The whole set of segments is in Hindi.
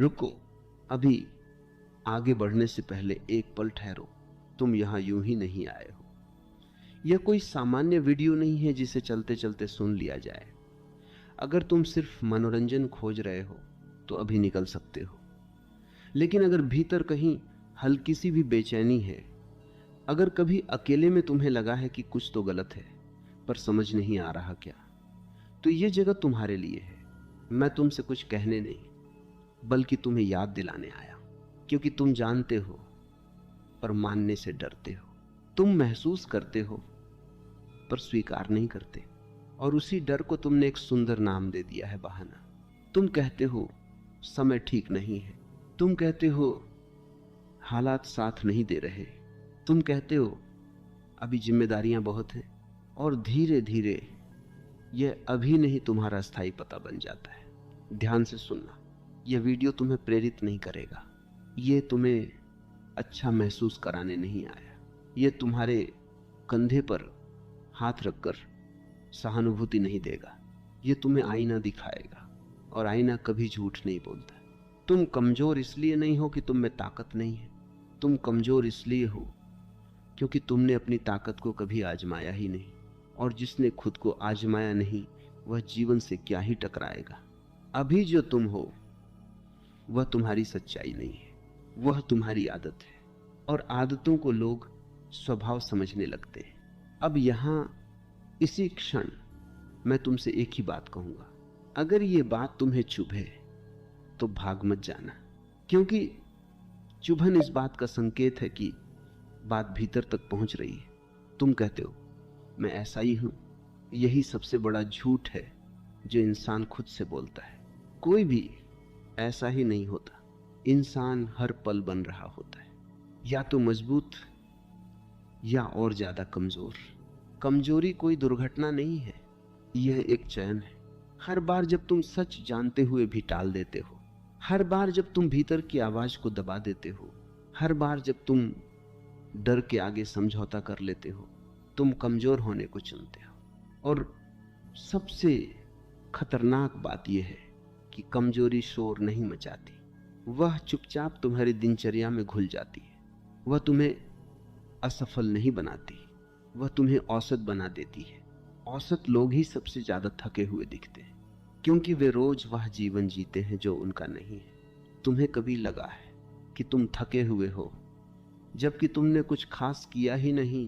रुको, अभी आगे बढ़ने से पहले एक पल ठहरो। तुम यहां यूं ही नहीं आए हो। यह कोई सामान्य वीडियो नहीं है जिसे चलते चलते सुन लिया जाए। अगर तुम सिर्फ मनोरंजन खोज रहे हो तो अभी निकल सकते हो, लेकिन अगर भीतर कहीं हल्की सी भी बेचैनी है, अगर कभी अकेले में तुम्हें लगा है कि कुछ तो गलत है पर समझ नहीं आ रहा क्या, तो यह जगह तुम्हारे लिए है। मैं तुमसे कुछ कहने नहीं, बल्कि तुम्हें याद दिलाने आया, क्योंकि तुम जानते हो पर मानने से डरते हो। तुम महसूस करते हो पर स्वीकार नहीं करते, और उसी डर को तुमने एक सुंदर नाम दे दिया है, बहाना। तुम कहते हो समय ठीक नहीं है, तुम कहते हो हालात साथ नहीं दे रहे, तुम कहते हो अभी जिम्मेदारियां बहुत हैं, और धीरे धीरे यह अभी नहीं तुम्हारा स्थायी पता बन जाता है। ध्यान से सुनना, यह वीडियो तुम्हें प्रेरित नहीं करेगा, यह तुम्हें अच्छा महसूस कराने नहीं आया, यह तुम्हारे कंधे पर हाथ रखकर सहानुभूति नहीं देगा, यह तुम्हें आईना दिखाएगा, और आईना कभी झूठ नहीं बोलता। तुम कमजोर इसलिए नहीं हो कि तुम में ताकत नहीं है, तुम कमजोर इसलिए हो क्योंकि तुमने अपनी ताकत को कभी आजमाया ही नहीं, और जिसने खुद को आजमाया नहीं वह जीवन से क्या ही टकराएगा। अभी जो तुम हो वह तुम्हारी सच्चाई नहीं है, वह तुम्हारी आदत है, और आदतों को लोग स्वभाव समझने लगते हैं। अब यहां इसी क्षण मैं तुमसे एक ही बात कहूंगा, अगर ये बात तुम्हें चुभे तो भाग मत जाना, क्योंकि चुभन इस बात का संकेत है कि बात भीतर तक पहुंच रही है। तुम कहते हो मैं ऐसा ही हूं। यही सबसे बड़ा झूठ है जो इंसान खुद से बोलता है। कोई भी ऐसा ही नहीं होता। इंसान हर पल बन रहा होता है, या तो मजबूत या और ज्यादा कमजोर। कमजोरी कोई दुर्घटना नहीं है, यह एक चयन है। हर बार जब तुम सच जानते हुए भी टाल देते हो, हर बार जब तुम भीतर की आवाज को दबा देते हो, हर बार जब तुम डर के आगे समझौता कर लेते हो, तुम कमजोर होने को चुनते हो। और सबसे खतरनाक बात यह है कि कमजोरी शोर नहीं मचाती, वह चुपचाप तुम्हारी दिनचर्या में घुल जाती है। वह तुम्हें असफल नहीं बनाती, वह तुम्हें औसत बना देती है। औसत लोग ही सबसे ज्यादा थके हुए दिखते हैं, क्योंकि वे रोज वह जीवन जीते हैं जो उनका नहीं है। तुम्हें कभी लगा है कि तुम थके हुए हो जबकि तुमने कुछ खास किया ही नहीं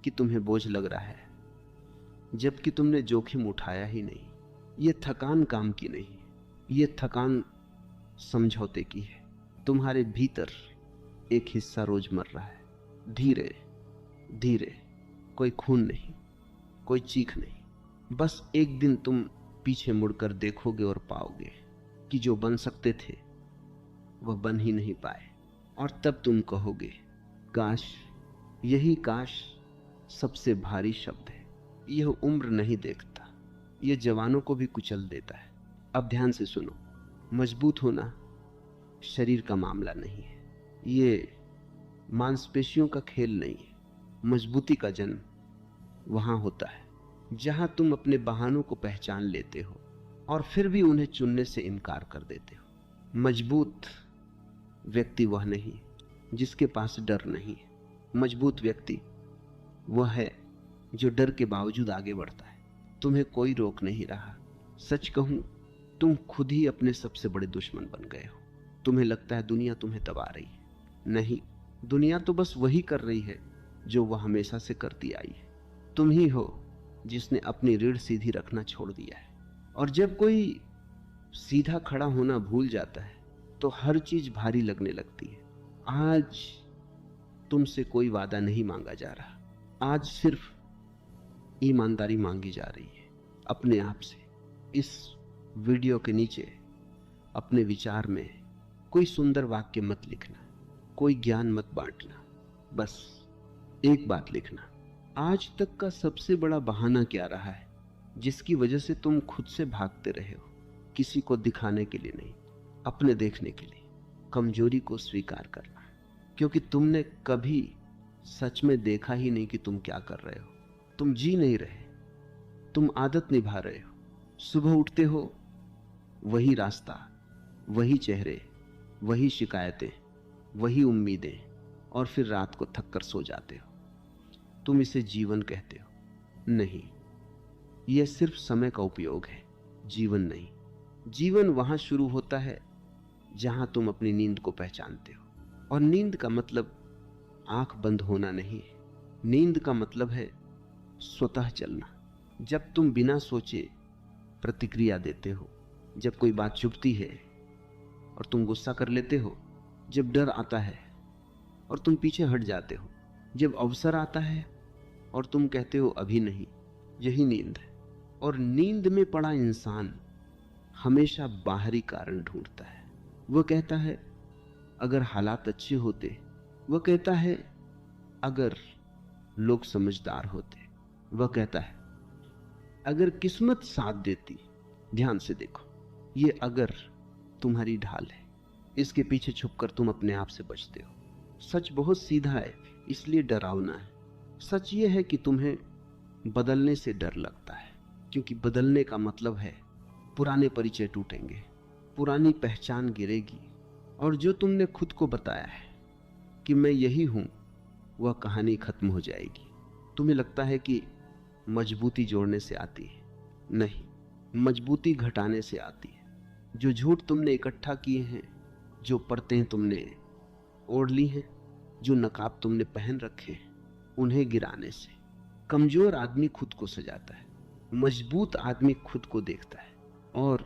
कि तुम्हें बोझ लग रहा है, जबकि तुमने जोखिम उठाया ही नहीं? ये थकान काम की नहीं, ये थकान समझौते की है। तुम्हारे भीतर एक हिस्सा रोज मर रहा है, धीरे धीरे। कोई खून नहीं, कोई चीख नहीं, बस एक दिन तुम पीछे मुड़कर देखोगे और पाओगे कि जो बन सकते थे वह बन ही नहीं पाए। और तब तुम कहोगे काश, यही काश सबसे भारी शब्द है। यह उम्र नहीं देखता, यह जवानों को भी कुचल देता है। अब ध्यान से सुनो, मजबूत होना शरीर का मामला नहीं है, ये मांसपेशियों का खेल नहीं है। मजबूती का जन्म वहां होता है जहां तुम अपने बहानों को पहचान लेते हो और फिर भी उन्हें चुनने से इनकार कर देते हो। मजबूत व्यक्ति वह नहीं जिसके पास डर नहीं है। मजबूत व्यक्ति वह है जो डर के बावजूद आगे बढ़ता है। तुम्हें कोई रोक नहीं रहा। सच कहूं, तुम खुद ही अपने सबसे बड़े दुश्मन बन गए हो। तुम्हें लगता है दुनिया तुम्हें दबा रही है। नहीं, दुनिया तो बस वही कर रही है जो वह हमेशा से करती आई है। तुम ही हो जिसने अपनी रीढ़ सीधी रखना छोड़ दिया है। और जब कोई सीधा खड़ा होना भूल जाता है तो हर चीज भारी लगने लगती है। आज तुमसे कोई वादा नहीं मांगा जा रहा, आज सिर्फ ईमानदारी मांगी जा रही है अपने आप से। इस वीडियो के नीचे अपने विचार में कोई सुंदर वाक्य मत लिखना, कोई ज्ञान मत बांटना, बस एक बात लिखना। आज तक का सबसे बड़ा बहाना क्या रहा है जिसकी वजह से तुम खुद से भागते रहे हो? किसी को दिखाने के लिए नहीं, अपने देखने के लिए। कमजोरी को स्वीकार करना, क्योंकि तुमने कभी सच में देखा ही नहीं कि तुम क्या कर रहे हो। तुम जी नहीं रहे, तुम आदत निभा रहे हो। सुबह उठते हो, वही रास्ता, वही चेहरे, वही शिकायतें, वही उम्मीदें, और फिर रात को थक कर सो जाते हो। तुम इसे जीवन कहते हो? नहीं, यह सिर्फ समय का उपयोग है, जीवन नहीं। जीवन वहां शुरू होता है जहां तुम अपनी नींद को पहचानते हो। और नींद का मतलब आंख बंद होना नहीं है। नींद का मतलब है स्वतः चलना। जब तुम बिना सोचे प्रतिक्रिया देते हो, जब कोई बात चुभती है और तुम गुस्सा कर लेते हो, जब डर आता है और तुम पीछे हट जाते हो, जब अवसर आता है और तुम कहते हो अभी नहीं, यही नींद है। और नींद में पड़ा इंसान हमेशा बाहरी कारण ढूंढता है। वह कहता है अगर हालात अच्छे होते, वह कहता है अगर लोग समझदार होते, वह कहता है अगर किस्मत साथ देती। ध्यान से देखो, ये अगर तुम्हारी ढाल है, इसके पीछे छुपकर तुम अपने आप से बचते हो। सच बहुत सीधा है, इसलिए डरावना है। सच ये है कि तुम्हें बदलने से डर लगता है, क्योंकि बदलने का मतलब है पुराने परिचय टूटेंगे, पुरानी पहचान गिरेगी, और जो तुमने खुद को बताया है कि मैं यही हूं, वह कहानी खत्म हो जाएगी। तुम्हें लगता है कि मजबूती जोड़ने से आती है, नहीं, मजबूती घटाने से आती है। जो झूठ तुमने इकट्ठा किए हैं, जो परतें तुमने ओढ़ ली हैं, जो नकाब तुमने पहन रखे हैं, उन्हें गिराने से। कमजोर आदमी खुद को सजाता है, मजबूत आदमी खुद को देखता है। और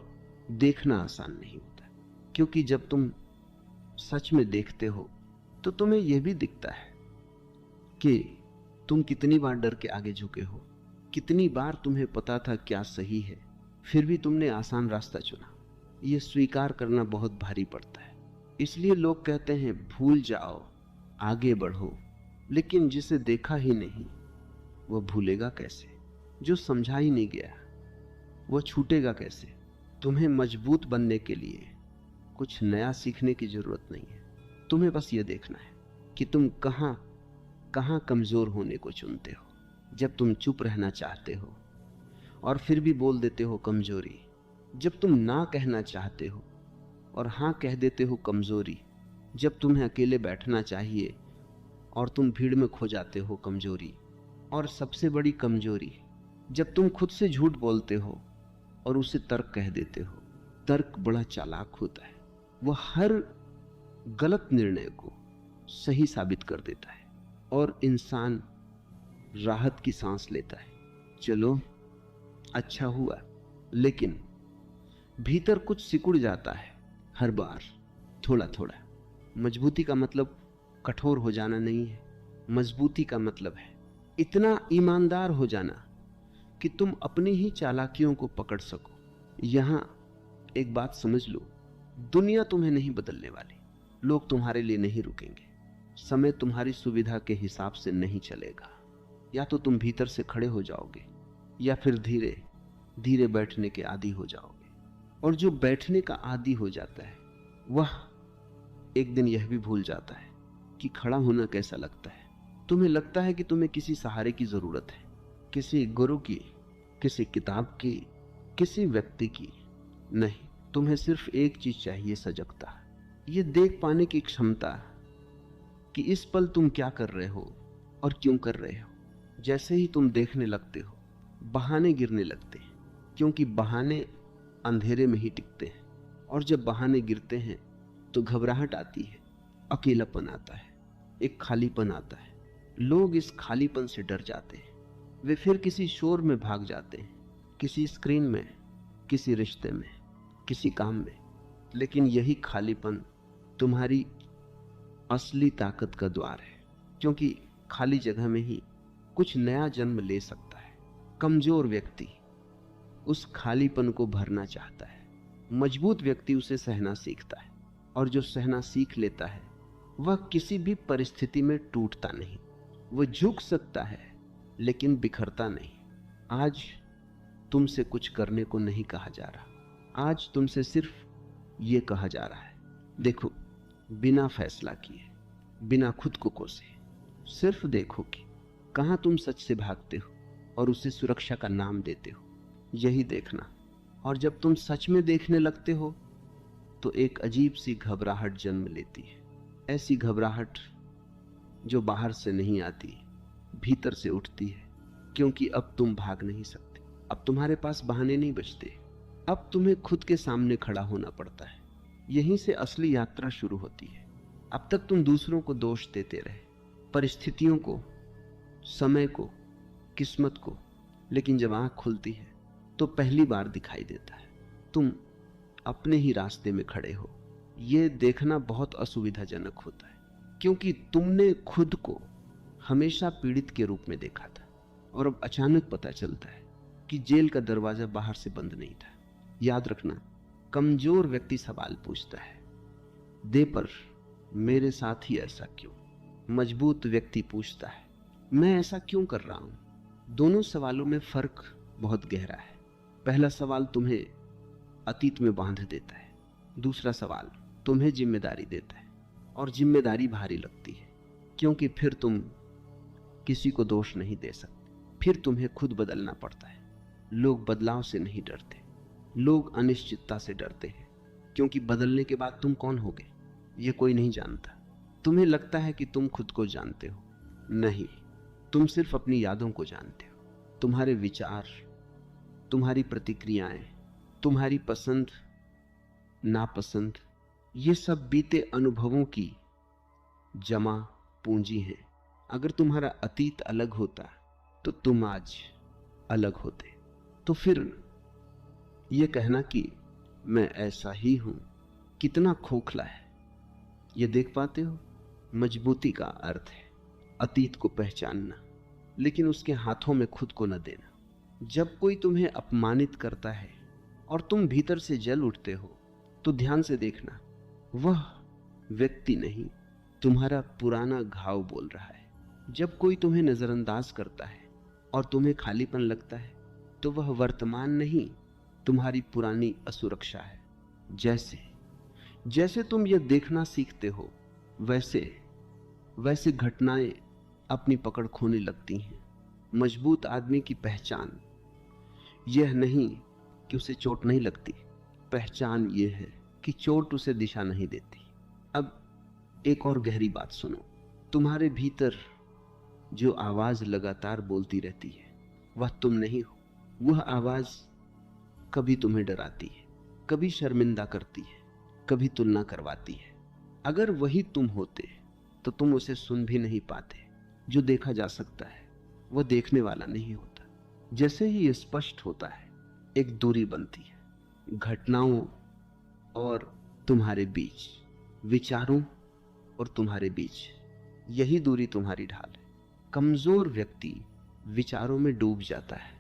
देखना आसान नहीं होता, क्योंकि जब तुम सच में देखते हो तो तुम्हें यह भी दिखता है कि तुम कितनी बार डर के आगे झुके हो, कितनी बार तुम्हें पता था क्या सही है, फिर भी तुमने आसान रास्ता चुना। यह स्वीकार करना बहुत भारी पड़ता है। इसलिए लोग कहते हैं भूल जाओ, आगे बढ़ो। लेकिन जिसे देखा ही नहीं वह भूलेगा कैसे? जो समझा ही नहीं गया वह छूटेगा कैसे? तुम्हें मजबूत बनने के लिए कुछ नया सीखने की जरूरत नहीं है। तुम्हें बस यह देखना है कि तुम कहां कहां कमजोर होने को चुनते हो। जब तुम चुप रहना चाहते हो और फिर भी बोल देते हो कमजोरी। जब तुम ना कहना चाहते हो और हां कह देते हो कमजोरी। जब तुम्हें अकेले बैठना चाहिए और तुम भीड़ में खो जाते हो, कमजोरी। और सबसे बड़ी कमजोरी जब तुम खुद से झूठ बोलते हो और उसे तर्क कह देते हो। तर्क बड़ा चालाक होता है, वह हर गलत निर्णय को सही साबित कर देता है और इंसान राहत की सांस लेता है। चलो अच्छा हुआ, लेकिन भीतर कुछ सिकुड़ जाता है हर बार, थोड़ा थोड़ा। मजबूती का मतलब कठोर हो जाना नहीं है। मजबूती का मतलब है इतना ईमानदार हो जाना कि तुम अपनी ही चालाकियों को पकड़ सको। यहां एक बात समझ लो, दुनिया तुम्हें नहीं बदलने वाली, लोग तुम्हारे लिए नहीं रुकेंगे, समय तुम्हारी सुविधा के हिसाब से नहीं चलेगा। या तो तुम भीतर से खड़े हो जाओगे या फिर धीरे धीरे बैठने के आदी हो जाओगे। और जो बैठने का आदी हो जाता है वह एक दिन यह भी भूल जाता है कि खड़ा होना कैसा लगता है। तुम्हें लगता है कि तुम्हें किसी सहारे की जरूरत है, किसी गुरु की, किसी किताब की, किसी व्यक्ति की नहीं। तुम्हें सिर्फ एक चीज चाहिए, सजगता। ये देख पाने की क्षमता कि इस पल तुम क्या कर रहे हो और क्यों कर रहे हो। जैसे ही तुम देखने लगते हो, बहाने गिरने लगते हैं, क्योंकि बहाने अंधेरे में ही टिकते हैं। और जब बहाने गिरते हैं तो घबराहट आती है, अकेलापन आता है, एक खालीपन आता है। लोग इस खालीपन से डर जाते हैं, वे फिर किसी शोर में भाग जाते हैं, किसी स्क्रीन में, किसी रिश्ते में, किसी काम में। लेकिन यही खालीपन तुम्हारी असली ताकत का द्वार है, क्योंकि खाली जगह में ही कुछ नया जन्म ले सकता है। कमजोर व्यक्ति उस खालीपन को भरना चाहता है, मजबूत व्यक्ति उसे सहना सीखता है। और जो सहना सीख लेता है वह किसी भी परिस्थिति में टूटता नहीं। वह झुक सकता है लेकिन बिखरता नहीं। आज तुमसे कुछ करने को नहीं कहा जा रहा, आज तुमसे सिर्फ ये कहा जा रहा है, देखो, बिना फैसला किए, बिना खुद को कोसे, सिर्फ देखो कि कहां तुम सच से भागते हो और उसे सुरक्षा का नाम देते हो। यही देखना। और जब तुम सच में देखने लगते हो तो एक अजीब सी घबराहट जन्म लेती है। ऐसी घबराहट जो बाहर से नहीं आती, भीतर से उठती है, क्योंकि अब तुम भाग नहीं सकते, अब तुम्हारे पास बहाने नहीं बचते, अब तुम्हें खुद के सामने खड़ा होना पड़ता है। यहीं से असली यात्रा शुरू होती है। अब तक तुम दूसरों को दोष देते रहे, परिस्थितियों को, समय को, किस्मत को, लेकिन जब आंख खुलती है तो पहली बार दिखाई देता है तुम अपने ही रास्ते में खड़े हो। यह देखना बहुत असुविधाजनक होता है, क्योंकि तुमने खुद को हमेशा पीड़ित के रूप में देखा था, और अब अचानक पता चलता है कि जेल का दरवाजा बाहर से बंद नहीं था। याद रखना, कमजोर व्यक्ति सवाल पूछता है, दे पर मेरे साथ ही ऐसा क्यों? मजबूत व्यक्ति पूछता है, मैं ऐसा क्यों कर रहा हूं? दोनों सवालों में फर्क बहुत गहरा है। पहला सवाल तुम्हें अतीत में बांध देता है, दूसरा सवाल तुम्हें जिम्मेदारी देता है, और जिम्मेदारी भारी लगती है, क्योंकि फिर तुम किसी को दोष नहीं दे सकते, फिर तुम्हें खुद बदलना पड़ता है। लोग बदलाव से नहीं डरते, लोग अनिश्चितता से डरते हैं, क्योंकि बदलने के बाद तुम कौन होगे ये कोई नहीं जानता। तुम्हें लगता है कि तुम खुद को जानते हो, नहीं, तुम सिर्फ अपनी यादों को जानते हो। तुम्हारे विचार, तुम्हारी प्रतिक्रियाएं, तुम्हारी पसंद नापसंद, ये सब बीते अनुभवों की जमा पूंजी है। अगर तुम्हारा अतीत अलग होता तो तुम आज अलग होते। तो फिर यह कहना कि मैं ऐसा ही हूं कितना खोखला है, यह देख पाते हो? मजबूती का अर्थ है अतीत को पहचानना, लेकिन उसके हाथों में खुद को न देना। जब कोई तुम्हें अपमानित करता है और तुम भीतर से जल उठते हो, तो ध्यान से देखना, वह व्यक्ति नहीं, तुम्हारा पुराना घाव बोल रहा है। जब कोई तुम्हें नजरअंदाज करता है और तुम्हें खालीपन लगता है, तो वह वर्तमान नहीं, तुम्हारी पुरानी असुरक्षा है। जैसे जैसे तुम यह देखना सीखते हो, वैसे वैसे घटनाएं अपनी पकड़ खोने लगती हैं। मजबूत आदमी की पहचान यह नहीं कि उसे चोट नहीं लगती, पहचान यह है कि चोट उसे दिशा नहीं देती। अब एक और गहरी बात सुनो, तुम्हारे भीतर जो आवाज लगातार बोलती रहती है, वह तुम नहीं हो। वह आवाज कभी तुम्हें डराती है, कभी शर्मिंदा करती है, कभी तुलना करवाती है। अगर वही तुम होते तो तुम उसे सुन भी नहीं पाते। जो देखा जा सकता है वह देखने वाला नहीं होता। जैसे ही ये स्पष्ट होता है, एक दूरी बनती है घटनाओं और तुम्हारे बीच, विचारों और तुम्हारे बीच। यही दूरी तुम्हारी ढाल है। कमजोर व्यक्ति विचारों में डूब जाता है,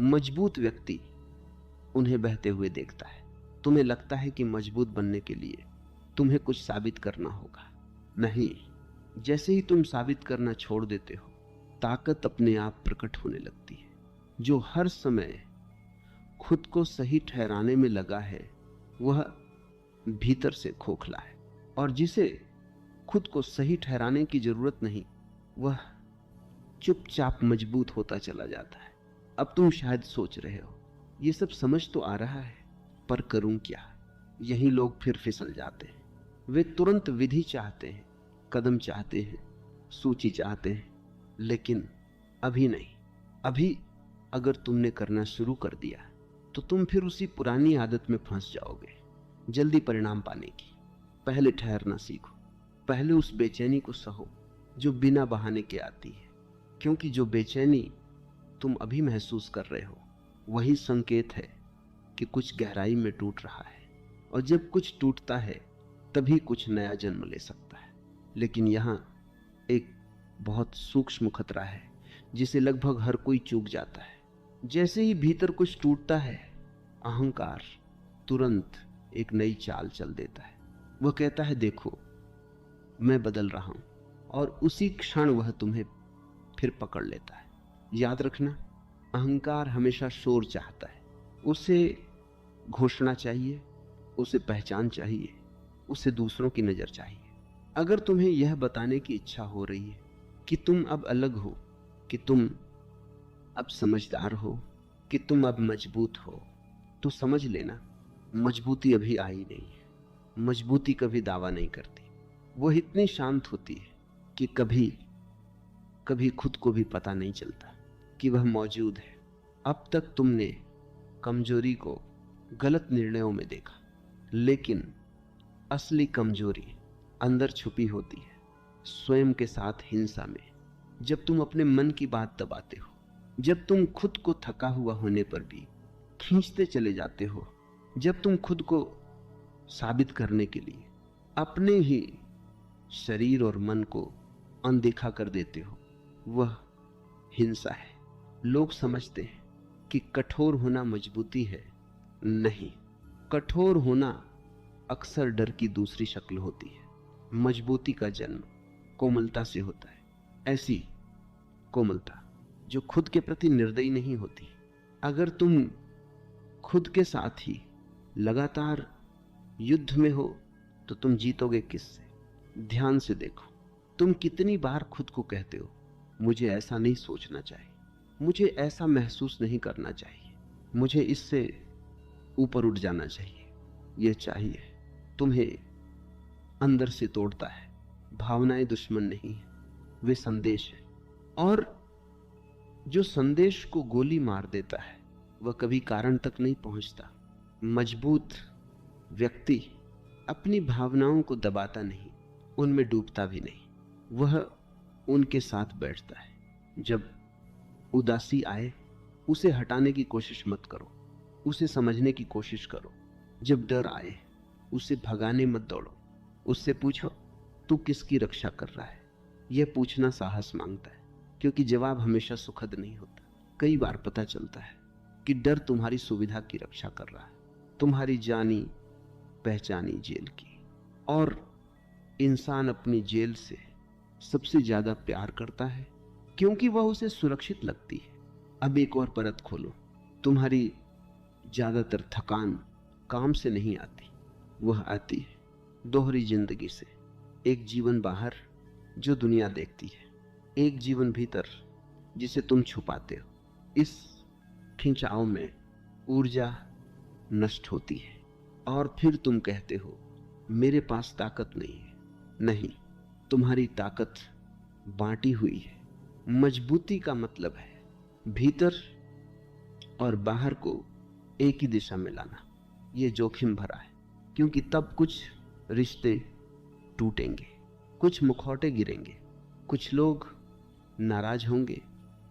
मजबूत व्यक्ति उन्हें बहते हुए देखता है। तुम्हें लगता है कि मजबूत बनने के लिए तुम्हें कुछ साबित करना होगा। नहीं, जैसे ही तुम साबित करना छोड़ देते हो, ताकत अपने आप प्रकट होने लगती है। जो हर समय खुद को सही ठहराने में लगा है, वह भीतर से खोखला है, और जिसे खुद को सही ठहराने की जरूरत नहीं, वह चुपचाप मजबूत होता चला जाता है। अब तुम शायद सोच रहे हो, ये सब समझ तो आ रहा है, पर करूं क्या? यही लोग फिर फिसल जाते हैं। वे तुरंत विधि चाहते हैं, कदम चाहते हैं, सूची चाहते हैं, लेकिन अभी नहीं। अभी अगर तुमने करना शुरू कर दिया तो तुम फिर उसी पुरानी आदत में फंस जाओगे, जल्दी परिणाम पाने की। पहले ठहरना सीखो, पहले उस बेचैनी को सहो जो बिना बहाने के आती है, क्योंकि जो बेचैनी तुम अभी महसूस कर रहे हो, वही संकेत है कि कुछ गहराई में टूट रहा है, और जब कुछ टूटता है तभी कुछ नया जन्म ले सकता है। लेकिन यहाँ एक बहुत सूक्ष्म खतरा है जिसे लगभग हर कोई चूक जाता है। जैसे ही भीतर कुछ टूटता है, अहंकार तुरंत एक नई चाल चल देता है। वह कहता है, देखो मैं बदल रहा हूं, और उसी क्षण वह तुम्हें फिर पकड़ लेता है। याद रखना, अहंकार हमेशा शोर चाहता है। उसे घोषणा चाहिए, उसे पहचान चाहिए, उसे दूसरों की नजर चाहिए। अगर तुम्हें यह बताने की इच्छा हो रही है कि तुम अब अलग हो, कि तुम अब समझदार हो, कि तुम अब मजबूत हो, तो समझ लेना, मजबूती अभी आई नहीं है। मजबूती कभी दावा नहीं करती। वो इतनी शांत होती है कि कभी कभी खुद को भी पता नहीं चलता कि वह मौजूद है। अब तक तुमने कमजोरी को गलत निर्णयों में देखा, लेकिन असली कमजोरी अंदर छुपी होती है, स्वयं के साथ हिंसा में। जब तुम अपने मन की बात दबाते हो, जब तुम खुद को थका हुआ होने पर भी खींचते चले जाते हो, जब तुम खुद को साबित करने के लिए अपने ही शरीर और मन को अनदेखा कर देते हो, वह हिंसा है। लोग समझते हैं कि कठोर होना मजबूती है। नहीं, कठोर होना अक्सर डर की दूसरी शक्ल होती है। मजबूती का जन्म कोमलता से होता है, ऐसी कोमलता जो खुद के प्रति निर्दयी नहीं होती। अगर तुम खुद के साथ ही लगातार युद्ध में हो तो तुम जीतोगे किससे? ध्यान से देखो, तुम कितनी बार खुद को कहते हो, मुझे ऐसा नहीं सोचना चाहिए, मुझे ऐसा महसूस नहीं करना चाहिए, मुझे इससे ऊपर उठ जाना चाहिए। यह चाहिए तुम्हें अंदर से तोड़ता है। भावनाएं दुश्मन नहीं है, वे संदेश है। और जो संदेश को गोली मार देता है वह कभी कारण तक नहीं पहुंचता। मजबूत व्यक्ति अपनी भावनाओं को दबाता नहीं, उनमें डूबता भी नहीं, वह उनके साथ बैठता है। जब उदासी आए उसे हटाने की कोशिश मत करो, उसे समझने की कोशिश करो। जब डर आए उसे भगाने मत दौड़ो, उससे पूछो तू किसकी रक्षा कर रहा है। यह पूछना साहस मांगता है, क्योंकि जवाब हमेशा सुखद नहीं होता। कई बार पता चलता है कि डर तुम्हारी सुविधा की रक्षा कर रहा है, तुम्हारी जानी पहचानी जेल की। और इंसान अपनी जेल से सबसे ज्यादा प्यार करता है क्योंकि वह उसे सुरक्षित लगती है। अब एक और परत खोलो, तुम्हारी ज्यादातर थकान काम से नहीं आती, वह आती है दोहरी जिंदगी से। एक जीवन बाहर जो दुनिया देखती है, एक जीवन भीतर जिसे तुम छुपाते हो। इस खिंचाव में ऊर्जा नष्ट होती है और फिर तुम कहते हो मेरे पास ताकत नहीं है। नहीं, तुम्हारी ताकत बांटी हुई है। मजबूती का मतलब है भीतर और बाहर को एक ही दिशा में लाना। यह जोखिम भरा है, क्योंकि तब कुछ रिश्ते टूटेंगे, कुछ मुखौटे गिरेंगे, कुछ लोग नाराज होंगे,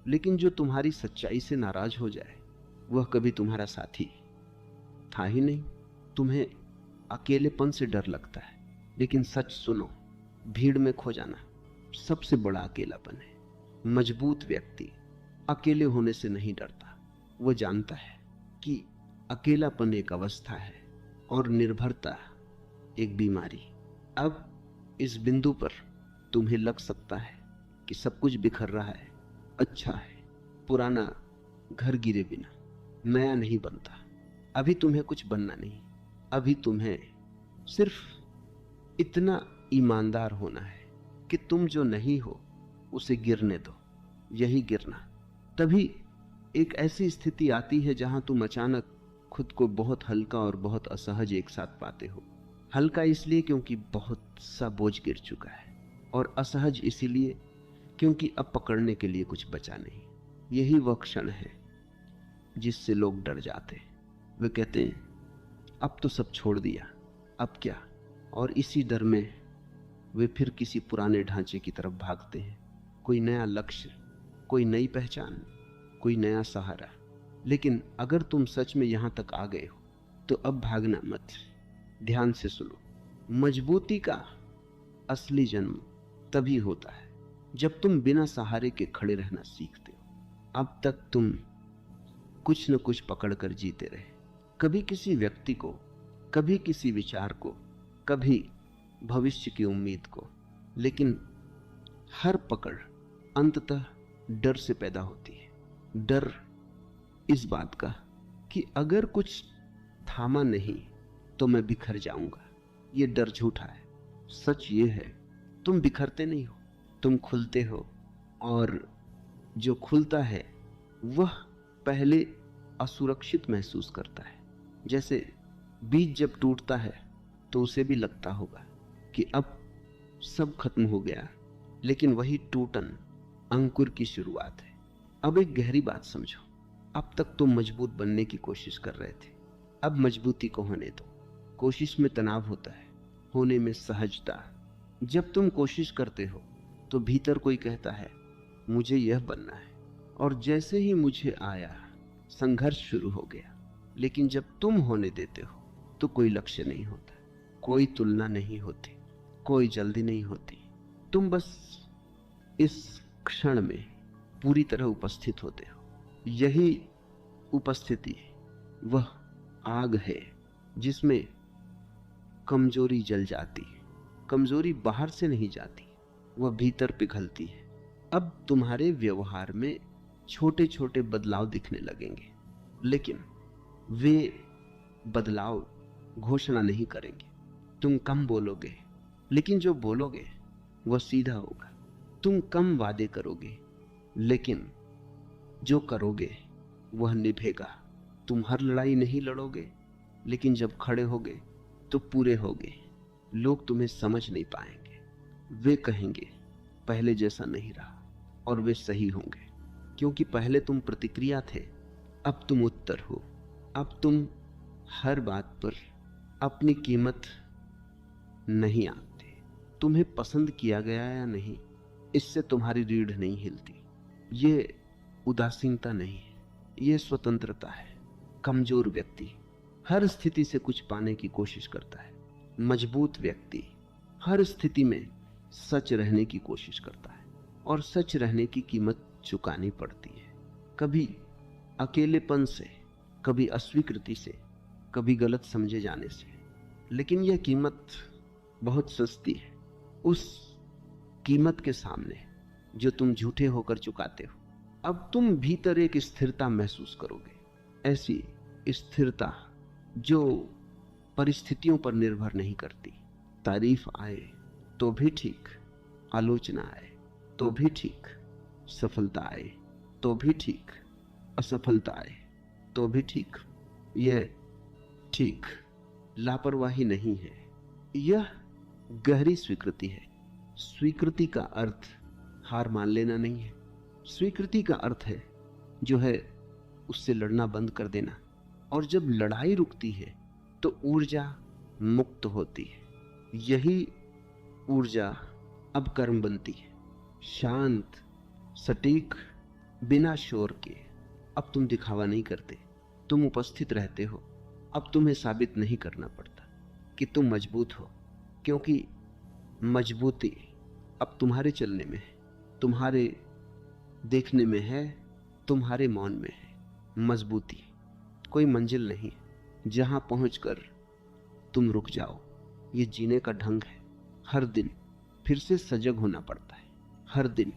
लेकिन जो तुम्हारी सच्चाई से नाराज हो जाए वह कभी तुम्हारा साथी था ही नहीं। तुम्हें अकेलेपन से डर लगता है, लेकिन सच सुनो, भीड़ में खो जाना सबसे बड़ा अकेलापन है। मजबूत व्यक्ति अकेले होने से नहीं डरता, वो जानता है कि अकेलापन एक अवस्था है और निर्भरता एक बीमारी। अब इस बिंदु पर तुम्हें लग सकता है कि सब कुछ बिखर रहा है, अच्छा है, पुराना घर गिरे बिना नया नहीं बनता। अभी तुम्हें कुछ बनना नहीं, अभी तुम्हें सिर्फ इतना ईमानदार होना है कि तुम जो नहीं हो उसे गिरने दो। यही गिरना, तभी एक ऐसी स्थिति आती है जहां तुम अचानक खुद को बहुत हल्का और बहुत असहज एक साथ पाते हो। हल्का इसलिए क्योंकि बहुत सा बोझ गिर चुका है, और असहज इसीलिए क्योंकि अब पकड़ने के लिए कुछ बचा नहीं। यही वह क्षण है जिससे लोग डर जाते हैं। वे कहते हैं अब तो सब छोड़ दिया, अब क्या? और इसी डर में वे फिर किसी पुराने ढांचे की तरफ भागते हैं। कोई नया लक्ष्य, कोई नई पहचान, कोई नया सहारा। लेकिन अगर तुम सच में यहां तक आ गए हो तो अब भागना मत। ध्यान से सुनो, मजबूती का असली जन्म तभी होता है जब तुम बिना सहारे के खड़े रहना सीखते हो। अब तक तुम कुछ न कुछ पकड़कर जीते रहे, कभी किसी व्यक्ति को, कभी किसी विचार को, कभी भविष्य की उम्मीद को, लेकिन हर पकड़ अंततः डर से पैदा होती है। डर इस बात का कि अगर कुछ थामा नहीं तो मैं बिखर जाऊंगा। ये डर झूठा है। सच ये है तुम बिखरते नहीं हो, तुम खुलते हो, और जो खुलता है वह पहले असुरक्षित महसूस करता है। जैसे बीज जब टूटता है तो उसे भी लगता होगा कि अब सब खत्म हो गया, लेकिन वही टूटन अंकुर की शुरुआत है। अब एक गहरी बात समझो, अब तक तुम मजबूत बनने की कोशिश कर रहे थे, अब मजबूती को होने दो। कोशिश में तनाव होता है, होने में सहजता। जब तुम कोशिश करते हो तो भीतर कोई कहता है मुझे यह बनना है, और जैसे ही मुझे आया संघर्ष शुरू हो गया। लेकिन जब तुम होने देते हो तो कोई लक्ष्य नहीं होता, कोई तुलना नहीं होती, कोई जल्दी नहीं होती। तुम बस इस क्षण में पूरी तरह उपस्थित होते हो। यही उपस्थिति वह आग है जिसमें कमजोरी जल जाती है। कमजोरी बाहर से नहीं जाती, वह भीतर पिघलती है। अब तुम्हारे व्यवहार में छोटे छोटे बदलाव दिखने लगेंगे, लेकिन वे बदलाव घोषणा नहीं करेंगे। तुम कम बोलोगे, लेकिन जो बोलोगे वह सीधा होगा। तुम कम वादे करोगे, लेकिन जो करोगे वह निभेगा। तुम हर लड़ाई नहीं लड़ोगे, लेकिन जब खड़े होगे तो पूरे होगे। लोग तुम्हें समझ नहीं पाएंगे, वे कहेंगे पहले जैसा नहीं रहा, और वे सही होंगे, क्योंकि पहले तुम प्रतिक्रिया थे, अब तुम उत्तर हो। अब तुम हर बात पर अपनी कीमत नहीं आंकते। तुम्हें पसंद किया गया या नहीं, इससे तुम्हारी रीढ़ नहीं हिलती। ये उदासीनता नहीं है, ये स्वतंत्रता है। कमजोर व्यक्ति हर स्थिति से कुछ पाने की कोशिश करता है। मजबूत व्यक्ति हर स्थिति में सच रहने की कोशिश करता है, और सच रहने की कीमत चुकानी पड़ती है। कभी अकेलेपन से, कभी अस्वीकृति से, कभी गलत समझे जाने से, लेकिन यह कीमत बहुत सस्ती है उस कीमत के सामने जो तुम झूठे होकर चुकाते हो। अब तुम भीतर एक स्थिरता महसूस करोगे, ऐसी स्थिरता जो परिस्थितियों पर निर्भर नहीं करती। तारीफ आए तो भी ठीक, आलोचना आए तो भी ठीक, सफलता आए तो भी ठीक, असफलता आए तो भी ठीक। यह ठीक लापरवाही नहीं है, यह गहरी स्वीकृति है। स्वीकृति का अर्थ हार मान लेना नहीं है। स्वीकृति का अर्थ है जो है उससे लड़ना बंद कर देना, और जब लड़ाई रुकती है तो ऊर्जा मुक्त होती है। यही ऊर्जा अब कर्म बनती है, शांत, सटीक, बिना शोर के। अब तुम दिखावा नहीं करते, तुम उपस्थित रहते हो। अब तुम्हें साबित नहीं करना पड़ता कि तुम मजबूत हो, क्योंकि मजबूती अब तुम्हारे चलने में है, तुम्हारे देखने में है, तुम्हारे मौन में है। मजबूती कोई मंजिल नहीं जहां पहुंचकर तुम रुक जाओ। ये जीने का ढंग है। हर दिन फिर से सजग होना पड़ता है, हर दिन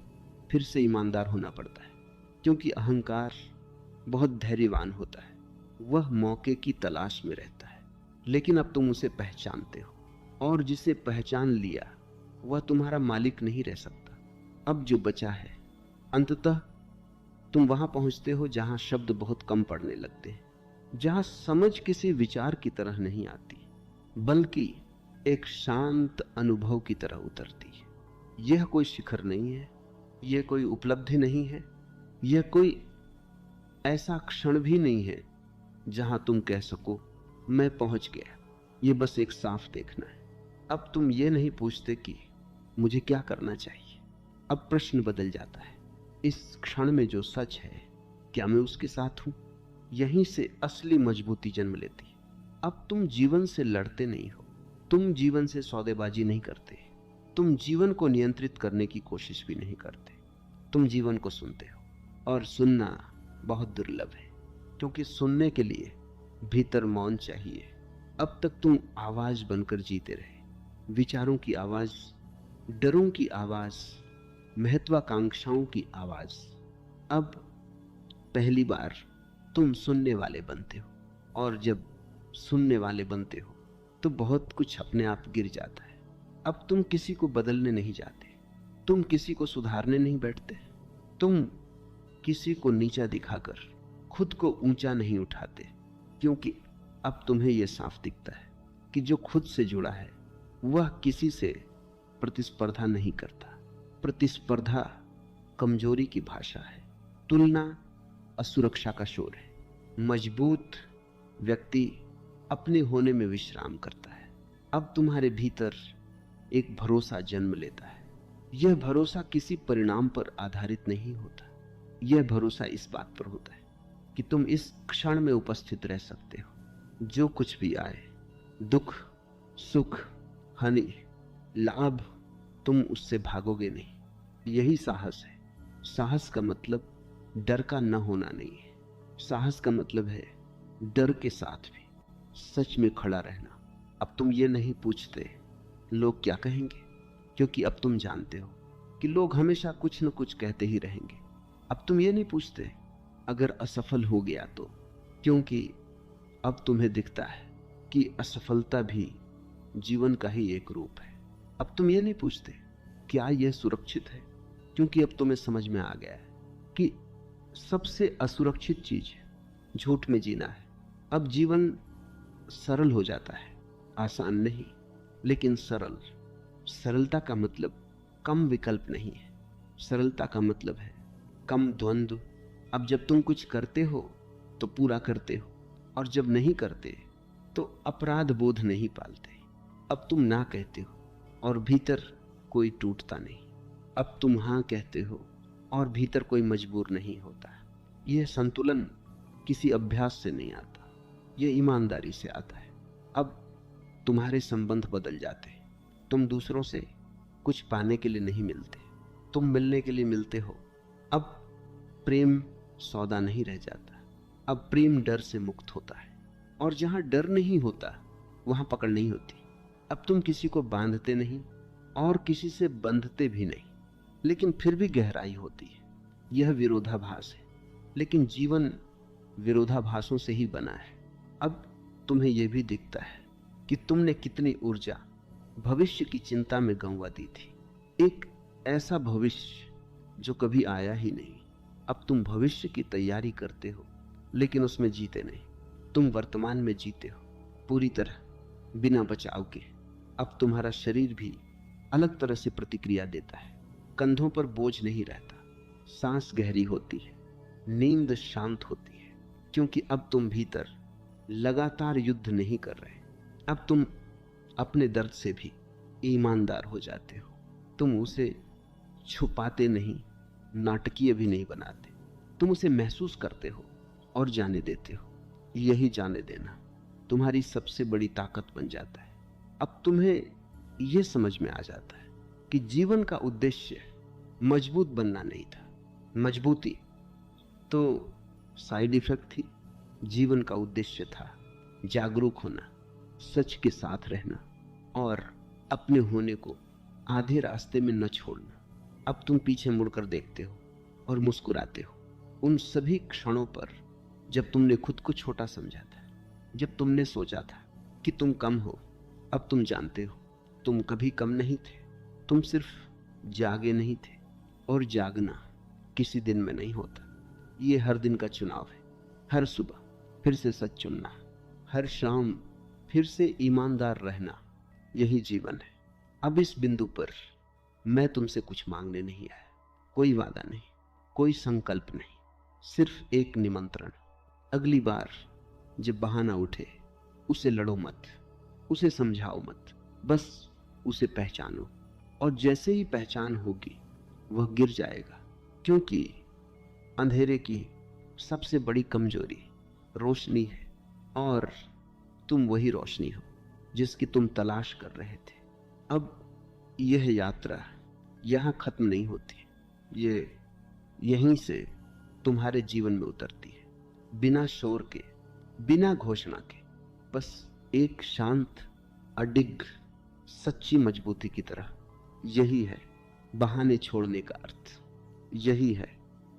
फिर से ईमानदार होना पड़ता है, क्योंकि अहंकार बहुत धैर्यवान होता है। वह मौके की तलाश में रहता है, लेकिन अब तुम उसे पहचानते हो, और जिसे पहचान लिया वह तुम्हारा मालिक नहीं रह सकता। अब जो बचा है, अंततः तुम वहां पहुंचते हो जहां शब्द बहुत कम पड़ने लगते हैं, जहां समझ किसी विचार की तरह नहीं आती, बल्कि एक शांत अनुभव की तरह उतरती है। यह कोई शिखर नहीं है, यह कोई उपलब्धि नहीं है, यह कोई ऐसा क्षण भी नहीं है जहां तुम कह सको मैं पहुंच गया। यह बस एक साफ देखना है। अब तुम ये नहीं पूछते कि मुझे क्या करना चाहिए। अब प्रश्न बदल जाता है, इस क्षण में जो सच है क्या मैं उसके साथ हूं? यहीं से असली मजबूती जन्म लेती है। अब तुम जीवन से लड़ते नहीं हो, तुम जीवन से सौदेबाजी नहीं करते, तुम जीवन को नियंत्रित करने की कोशिश भी नहीं करते। तुम जीवन को सुनते हो, और सुनना बहुत दुर्लभ है, क्योंकि सुनने के लिए भीतर मौन चाहिए। अब तक तुम आवाज बनकर जीते रहे, विचारों की आवाज, डरों की आवाज, महत्वाकांक्षाओं की आवाज। अब पहली बार तुम सुनने वाले बनते हो, और जब सुनने वाले बनते हो तो बहुत कुछ अपने आप गिर जाता है। अब तुम किसी को बदलने नहीं जाते, तुम किसी को सुधारने नहीं बैठते, तुम किसी को नीचा दिखाकर खुद को ऊंचा नहीं उठाते, क्योंकि अब तुम्हें यह साफ दिखता है कि जो खुद से जुड़ा है वह किसी से प्रतिस्पर्धा नहीं करता। प्रतिस्पर्धा कमजोरी की भाषा है, तुलना असुरक्षा का शोर है। मजबूत व्यक्ति अपने होने में विश्राम करता है। अब तुम्हारे भीतर एक भरोसा जन्म लेता है। यह भरोसा किसी परिणाम पर आधारित नहीं होता। यह भरोसा इस बात पर होता है कि तुम इस क्षण में उपस्थित रह सकते हो। जो कुछ भी आए, दुख, सुख, हानि, लाभ, तुम उससे भागोगे नहीं। यही साहस है। साहस का मतलब डर का न होना नहीं है। साहस का मतलब है डर के साथ भी सच में खड़ा रहना। अब तुम ये नहीं पूछते लोग क्या कहेंगे, क्योंकि अब तुम जानते हो कि लोग हमेशा कुछ न कुछ कहते ही रहेंगे। अब तुम ये नहीं पूछते अगर असफल हो गया तो, क्योंकि अब तुम्हें दिखता है कि असफलता भी जीवन का ही एक रूप है। अब तुम ये नहीं पूछते क्या यह सुरक्षित है, क्योंकि अब तुम्हें समझ में आ गया है कि सबसे असुरक्षित चीज झूठ में जीना है। अब जीवन सरल हो जाता है, आसान नहीं लेकिन सरल। सरलता का मतलब कम विकल्प नहीं है। सरलता का मतलब है कम द्वंद्व। अब जब तुम कुछ करते हो तो पूरा करते हो, और जब नहीं करते तो अपराध बोध नहीं पालते। अब तुम ना कहते हो और भीतर कोई टूटता नहीं। अब तुम हाँ कहते हो और भीतर कोई मजबूर नहीं होता। यह संतुलन किसी अभ्यास से नहीं आता, यह ईमानदारी से आता है। अब तुम्हारे संबंध बदल जाते हैं। तुम दूसरों से कुछ पाने के लिए नहीं मिलते, तुम मिलने के लिए मिलते हो। अब प्रेम सौदा नहीं रह जाता। अब प्रेम डर से मुक्त होता है, और जहां डर नहीं होता वहां पकड़ नहीं होती। अब तुम किसी को बांधते नहीं और किसी से बंधते भी नहीं, लेकिन फिर भी गहराई होती है। यह विरोधाभास है, लेकिन जीवन विरोधाभासों से ही बना है। अब तुम्हें यह भी दिखता है कि तुमने कितनी ऊर्जा भविष्य की चिंता में गंवा दी थी। एक ऐसा भविष्य जो कभी आया ही नहीं। अब तुम भविष्य की तैयारी करते हो, लेकिन उसमें जीते नहीं। तुम वर्तमान में जीते हो पूरी तरह, बिना बचाव के। अब तुम्हारा शरीर भी अलग तरह से प्रतिक्रिया देता है। कंधों पर बोझ नहीं रहता, सांस गहरी होती है, नींद शांत होती है, क्योंकि अब तुम भीतर लगातार युद्ध नहीं कर रहे। अब तुम अपने दर्द से भी ईमानदार हो जाते हो। तुम उसे छुपाते नहीं, नाटकीय भी नहीं बनाते। तुम उसे महसूस करते हो और जाने देते हो। यही जाने देना तुम्हारी सबसे बड़ी ताकत बन जाता है। अब तुम्हें यह समझ में आ जाता है कि जीवन का उद्देश्य मजबूत बनना नहीं था। मजबूती तो साइड इफेक्ट थी। जीवन का उद्देश्य था जागरूक होना, सच के साथ रहना और अपने होने को आधे रास्ते में न छोड़ना। अब तुम पीछे मुड़कर देखते हो और मुस्कुराते हो उन सभी क्षणों पर जब तुमने खुद को छोटा समझा था, जब तुमने सोचा था कि तुम कम हो। अब तुम जानते हो तुम कभी कम नहीं थे। तुम सिर्फ जागे नहीं थे, और जागना किसी दिन में नहीं होता। ये हर दिन का चुनाव है। हर सुबह फिर से सच चुनना, हर शाम फिर से ईमानदार रहना, यही जीवन है। अब इस बिंदु पर मैं तुमसे कुछ मांगने नहीं आया। कोई वादा नहीं, कोई संकल्प नहीं, सिर्फ एक निमंत्रण। अगली बार जब बहाना उठे उसे लड़ो मत, उसे समझाओ मत, बस उसे पहचानो। और जैसे ही पहचान होगी वह गिर जाएगा, क्योंकि अंधेरे की सबसे बड़ी कमजोरी रोशनी है, और तुम वही रोशनी हो जिसकी तुम तलाश कर रहे थे। अब यह यात्रा यहां खत्म नहीं होती, ये यहीं से तुम्हारे जीवन में उतरती है, बिना शोर के, बिना घोषणा के, बस एक शांत, अडिग, सच्ची मजबूती की तरह। यही है बहाने छोड़ने का अर्थ, यही है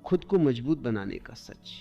खुद को मजबूत बनाने का सच।